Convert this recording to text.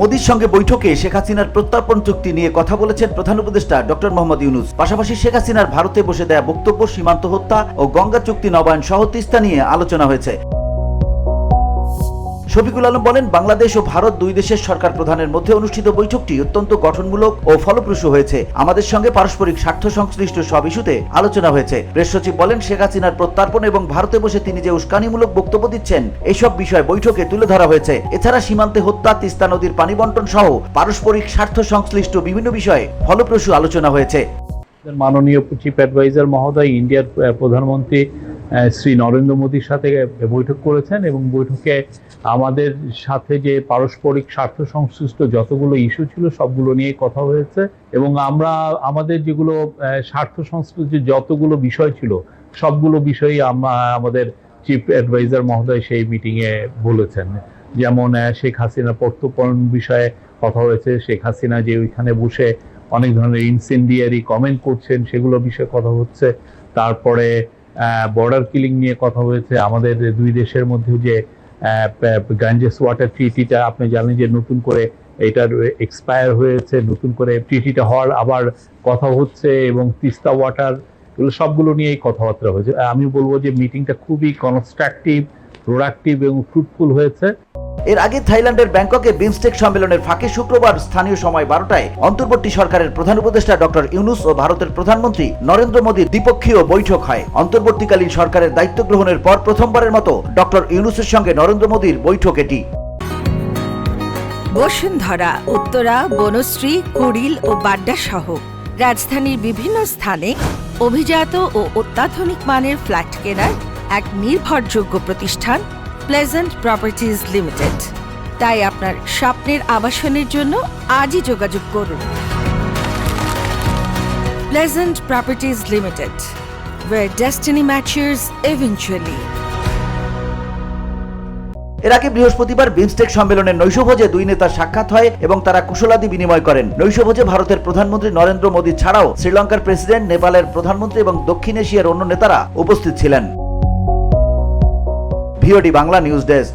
মোদির সঙ্গে বৈঠকে শেখ হাসিনার প্রত্যর্পণ চুক্তি নিয়ে কথা বলেছেন প্রধান উপদেষ্টা ডক্টর মোহাম্মদ ইউনূস। পাশাপাশি শেখ হাসিনার ভারতে বসে দেয়া বক্তব্য, সীমান্ত হত্যা ও গঙ্গা চুক্তি নবায়ন সহ তিস্তা নিয়ে আলোচনা হয়েছে। শফিকুল আলম বলেন, বাংলাদেশ ও ভারত দুই দেশের সরকার প্রধানের মধ্যে অনুষ্ঠিত বৈঠকটি অত্যন্ত গঠনমূলক ও ফলপ্রসূ হয়েছে। আমাদের সঙ্গে পারস্পরিক স্বার্থ সংশ্লিষ্ট সব ইস্যুতে আলোচনা হয়েছে। প্রেস সচিব বলেন, শেখ হাসিনার প্রত্যর্পণ এবং ভারতে বসে তিনি যে উস্কানিমূলক বক্তব্য দিচ্ছেন, এইসব বিষয় বৈঠকে তুলে ধরা হয়েছে। এছাড়া সীমান্তে হত্যা, তিস্তা নদীর পানি বন্টন সহ পারস্পরিক স্বার্থ সংশ্লিষ্ট বিভিন্ন বিষয়ে ফলপ্রসূ আলোচনা হয়েছে। মাননীয় চিফ অ্যাডভাইজার মহোদয় ইন্ডিয়ার প্রধানমন্ত্রী শ্রী নরেন্দ্র মোদীর সাথে বৈঠক করেছেন এবং বৈঠকে আমাদের সাথে যে পারস্পরিক স্বার্থ সংশ্লিষ্ট যতগুলো ইস্যু ছিল সবগুলো নিয়ে কথা হয়েছে এবং আমরা আমাদের যেগুলো স্বার্থ সংশ্লিষ্ট যতগুলো বিষয় ছিল সবগুলো বিষয়ই আমাদের চিফ অ্যাডভাইজার মহোদয় সেই মিটিংয়ে বলেছেন। যেমন শেখ হাসিনা প্রত্যর্পণ বিষয়ে কথা হয়েছে, শেখ হাসিনা যে ওইখানে বসে অনেক ধরনের ইনসেন্ডিয়ারি কমেন্ট করছেন সেগুলো বিষয়ে কথা হচ্ছে। তারপরে বর্ডার কিলিং নিয়ে কথা হয়েছে। আমাদের দুই দেশের মধ্যে যে গাঞ্জেস ওয়াটার ট্রিটিটা আপনি জানেন যে নতুন করে এটার এক্সপায়ার হয়েছে, নতুন করে ট্রিটিটা হওয়ার আবার কথা হচ্ছে এবং তিস্তা ওয়াটার এগুলো সবগুলো নিয়েই কথাবার্তা হয়েছে। আমি বলবো যে মিটিংটা খুবই কনস্ট্রাকটিভ, প্রোডাক্টিভ এবং ফ্রুটফুল হয়েছে। এর আগে থাইল্যান্ডের ব্যাংককে বিমস্টেক সম্মেলনের ফাঁকে শুক্রবার স্থানীয় সময় 12টায় অন্তর্বর্তী সরকারের প্রধান উপদেষ্টা ডক্টর ইউনূস ও ভারতের প্রধানমন্ত্রী নরেন্দ্র মোদীর দ্বিপক্ষীয় বৈঠক হয়। অন্তর্বর্তীকালীন সরকারের দায়িত্ব গ্রহণের পর প্রথমবারের মতো ডক্টর ইউনূসের সঙ্গে নরেন্দ্র মোদীর বৈঠক এটি। বসুন্ধরা, উত্তরা, বনশ্রী, কুড়িল ও বাড্ডা সহ রাজধানীর বিভিন্ন স্থানে অভিজাত ও অত্যাধুনিক মানের ফ্ল্যাট কেনার এক নির্ভরযোগ্য প্রতিষ্ঠান প্লেজেন্ট প্রপার্টিজ লিমিটেড। তাই আপনার স্বপ্নের আবাসনের জন্য আজই যোগাযোগ করুন। Pleasant properties limited, where destiny matches eventually. এর আগে বৃহস্পতিবার বিমস্টেক সম্মেলনের নৈশভোজে দুই নেতার সাক্ষাৎ হয় এবং তারা কুশলাদি বিনিময় করেন। নৈশভোজে ভারতের প্রধানমন্ত্রী নরেন্দ্র মোদী ছাড়াও শ্রীলঙ্কার প্রেসিডেন্ট, নেপালের প্রধানমন্ত্রী এবং দক্ষিণ এশিয়ার অন্য নেতারা উপস্থিত ছিলেন। VOD Bangla news desk.